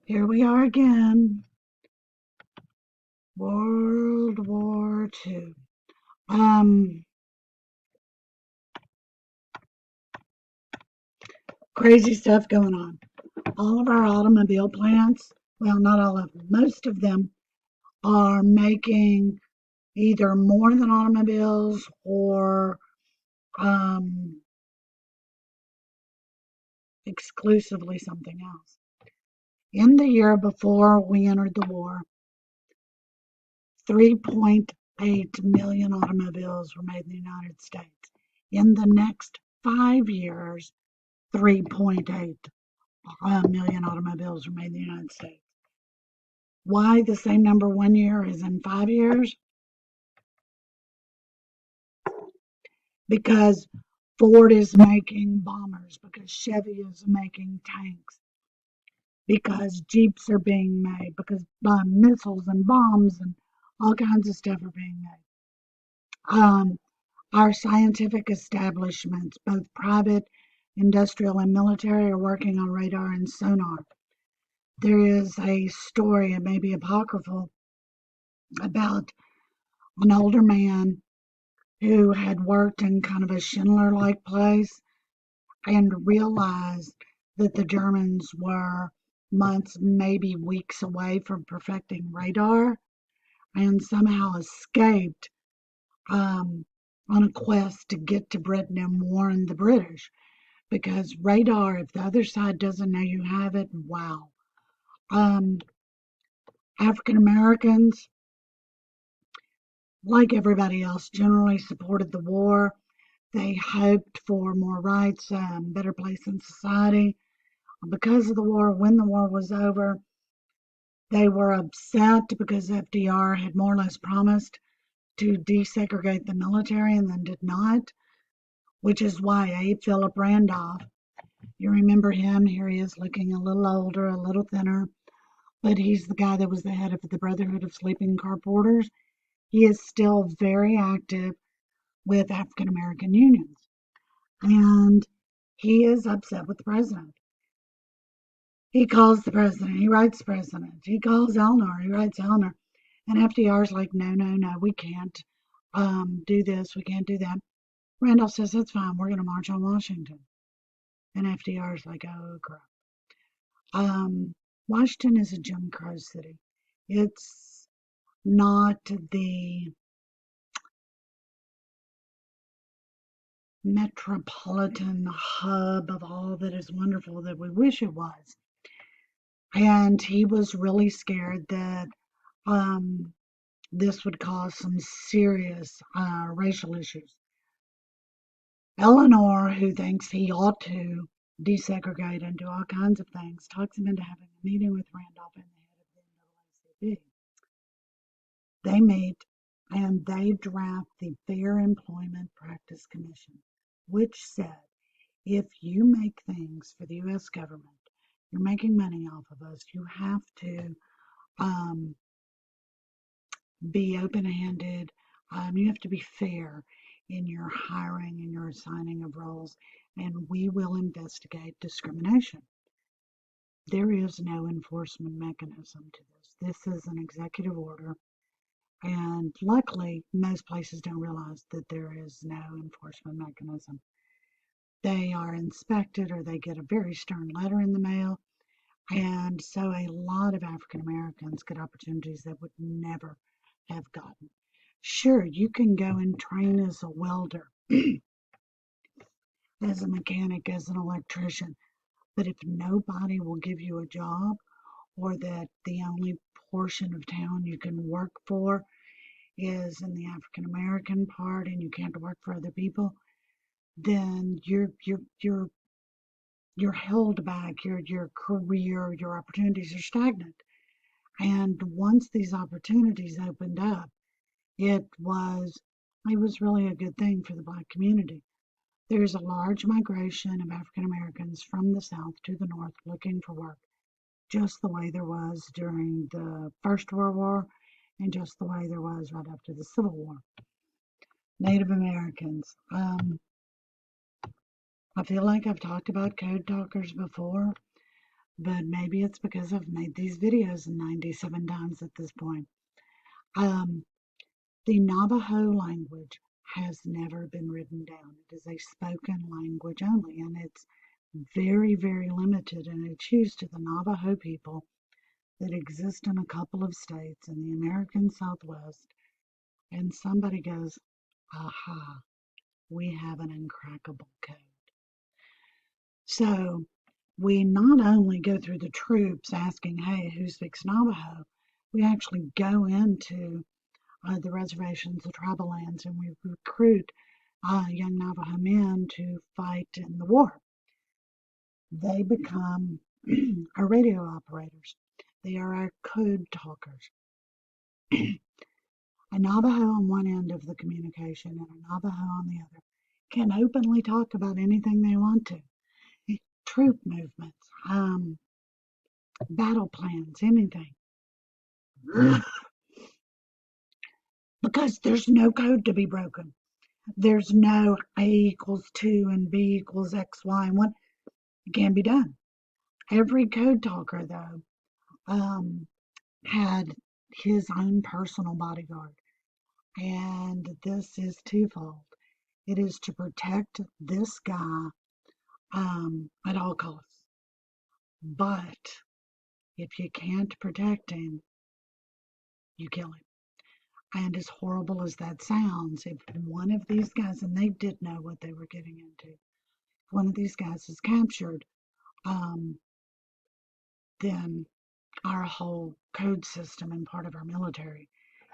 Here we are again. World War II. Crazy stuff going on. All of our automobile plants, well, not all of them, most of them are making either more than automobiles or um, exclusively something else. In the year before we entered the war, 3.8 million automobiles were made in the United States. In the next 5 years, 3.8 million automobiles were made in the United States. Why the same number 1 year as in 5 years? Because Ford is making bombers, because Chevy is making tanks, because Jeeps are being made, because missiles and bombs and all kinds of stuff are being made. Our scientific establishments, both private, industrial, and military, are working on radar and sonar. There is a story, it may be apocryphal, about an older man who had worked in kind of a Schindler-like place and realized that the Germans were months, maybe weeks away from perfecting radar, and somehow escaped on a quest to get to Britain and warn the British. Because radar, if the other side doesn't know you have it, wow. African Americans, like everybody else, generally supported the war. They hoped for more rights, better place in society. Because of the war, when the war was over, they were upset because FDR had more or less promised to desegregate the military and then did not, which is why Philip Randolph, you remember him, here he is looking a little older, a little thinner, but he's the guy that was the head of the Brotherhood of Sleeping Car Porters. He is still very active with African American unions. And he is upset with the president. He calls the president, he writes president, he calls Eleanor, he writes Eleanor. And FDR's like, no, no, no, we can't do this, we can't do that. Randolph says, that's fine, we're going to march on Washington. And FDR's like, oh, crap. Washington is a Jim Crow city. It's not the metropolitan hub of all that is wonderful that we wish it was. And he was really scared that this would cause some serious racial issues. Eleanor, who thinks he ought to desegregate and do all kinds of things, talks him into having a meeting with Randolph and the head of the NAACP. They meet and they draft the Fair Employment Practice Commission, which said if you make things for the U.S. government, you're making money off of us, you have to be open-handed, you have to be fair in your hiring and your assigning of roles, and we will investigate discrimination. There is no enforcement mechanism to this. This is an executive order, and luckily, most places don't realize that there is no enforcement mechanism. They are inspected or they get a very stern letter in the mail, and so a lot of African Americans get opportunities that would never have gotten. Sure, you can go and train as a welder, as a mechanic, as an electrician, but if nobody will give you a job, or that the only portion of town you can work for is in the African American part and you can't work for other people, then you're held back, your career, your opportunities are stagnant. And once these opportunities opened up, it was really a good thing for the Black community. There's a large migration of African Americans from the South to the North looking for work, just the way there was during the First World War and just the way there was right after the Civil War. Native Americans. I feel like I've talked about code talkers before, but maybe it's because I've made these videos 97 times at this point. Um, the Navajo language has never been written down. It is a spoken language only, and it's very, very limited, and it's used to the Navajo people that exist in a couple of states in the American Southwest. And somebody goes, aha, we have an uncrackable code. So we not only go through the troops asking, hey, who speaks Navajo? We actually go into the reservations, the tribal lands, and we recruit young Navajo men to fight in the war. They become our radio operators. They are our code talkers. A Navajo on one end of the communication and a Navajo on the other can openly talk about anything they want to. Troop movements, battle plans, anything. Because there's no code to be broken. There's no A equals 2 and B equals X, Y, and 1. It can be done. Every code talker, though, had his own personal bodyguard. And this is twofold. It is to protect this guy at all costs. But if you can't protect him, you kill him. And as horrible as that sounds, if one of these guys, and they did know what they were getting into, if one of these guys is captured, then our whole code system and part of our military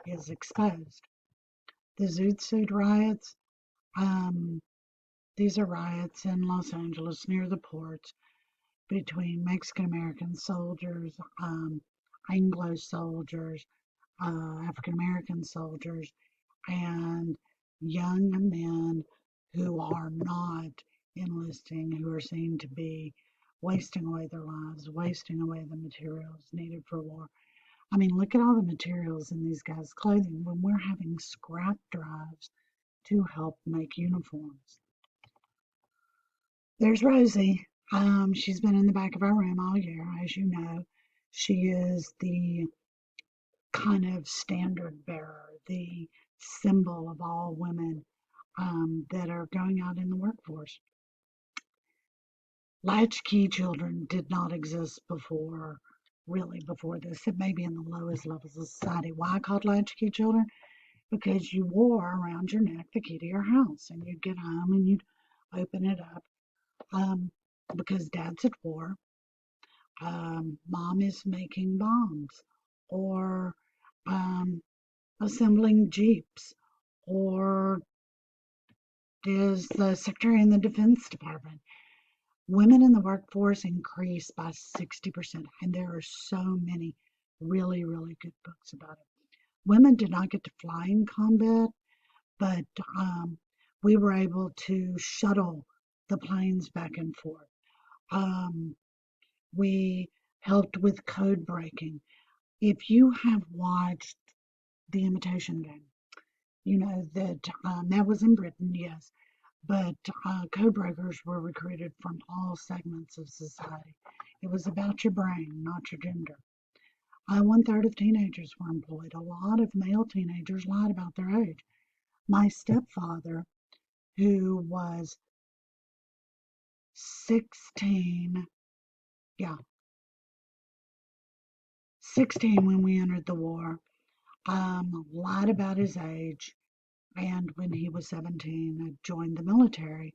is exposed. The Zoot Suit riots, these are riots in Los Angeles near the ports between Mexican American soldiers, Anglo soldiers, African American soldiers, and young men who are not enlisting, who are seen to be wasting away their lives, wasting away the materials needed for war. I mean, look at all the materials in these guys' clothing when we're having scrap drives to help make uniforms. There's Rosie. She's been in the back of our room all year, as you know. She is the kind of standard bearer, the symbol of all women that are going out in the workforce. Latchkey children did not exist before, really before this. It may be in the lowest levels of society. Why called latchkey children? Because you wore around your neck the key to your house, and you'd get home and you'd open it up because dad's at war, mom is making bombs, or assembling jeeps, or is the secretary in the Defense Department. Women in the workforce increased by 60%, and there are so many really, really good books about it. Women did not get to fly in combat, but we were able to shuttle the planes back and forth. We helped with code breaking. If you have watched The Imitation Game, you know that that was in Britain, yes, but code breakers were recruited from all segments of society. It was about your brain, not your gender. 1/3 of teenagers were employed. A lot of male teenagers lied about their age. My stepfather, who was 16, yeah, 16 when we entered the war, lied about his age, and when he was 17, joined the military.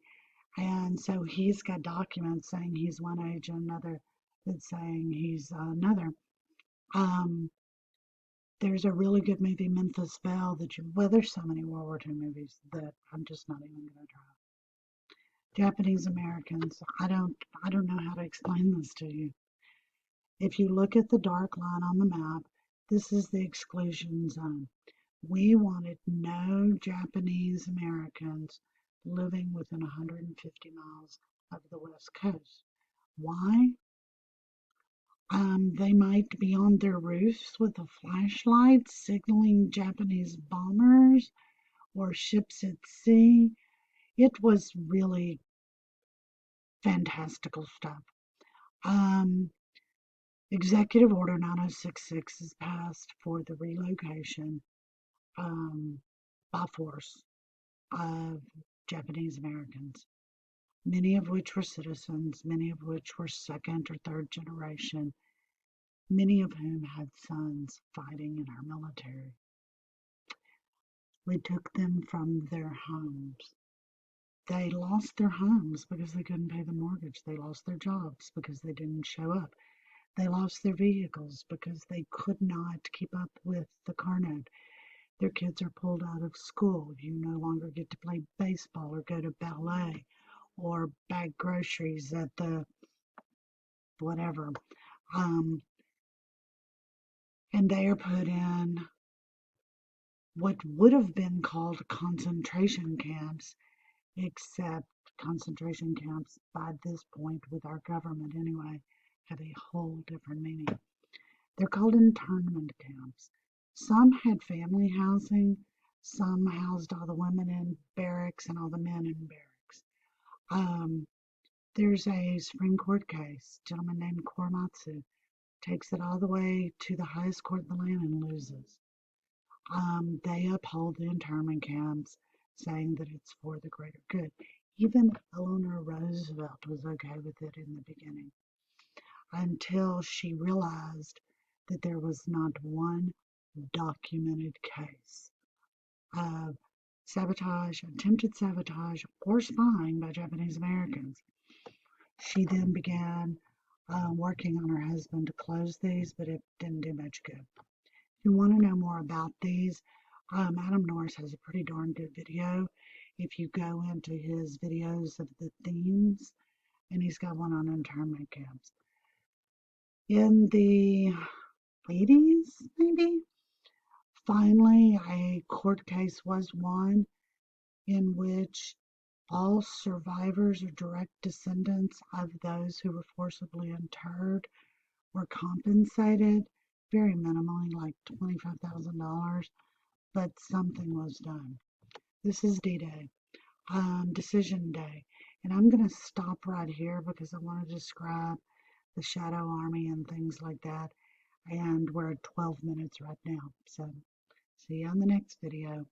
And so he's got documents saying he's one age and another that's saying he's another. Um, there's a really good movie, Memphis Belle, well, there's so many World War II movies that I'm just not even going to try. Japanese Americans, I don't know how to explain this to you. If you look at the dark line on the map, this is the exclusion zone. We wanted no Japanese Americans living within 150 miles of the West Coast. Why? They might be on their roofs with a flashlight signaling Japanese bombers or ships at sea. It was really fantastical stuff. Executive Order 9066 is passed for the relocation by force of Japanese Americans, many of which were citizens, many of which were second or third generation, many of whom had sons fighting in our military. We took them from their homes. They lost their homes because they couldn't pay the mortgage. They lost their jobs because they didn't show up. They lost their vehicles because they could not keep up with the car note. Their kids are pulled out of school. You no longer get to play baseball or go to ballet or bag groceries at the whatever. Um, and they are put in what would have been called concentration camps, except concentration camps by this point, with our government anyway, have a whole different meaning. They're called internment camps. Some had family housing, some housed all the women in barracks and all the men in barracks. Um, there's a Supreme Court case, a gentleman named Korematsu, takes it all the way to the highest court in the land and loses. They uphold the internment camps, saying that it's for the greater good. Even Eleanor Roosevelt was okay with it in the beginning, until she realized that there was not one documented case of sabotage, attempted sabotage, or spying by Japanese Americans. She then began working on her husband to close these, but it didn't do much good. If you want to know more about these, Adam Norris has a pretty darn good video. If you go into his videos of the themes, and he's got one on internment camps. In the 80s, maybe, finally a court case was won in which all survivors or direct descendants of those who were forcibly interred were compensated, very minimally, like $25,000, but something was done. This is D-Day, Decision Day, and I'm going to stop right here because I want to describe the Shadow Army and things like that, and we're at 12 minutes right now, so see you on the next video.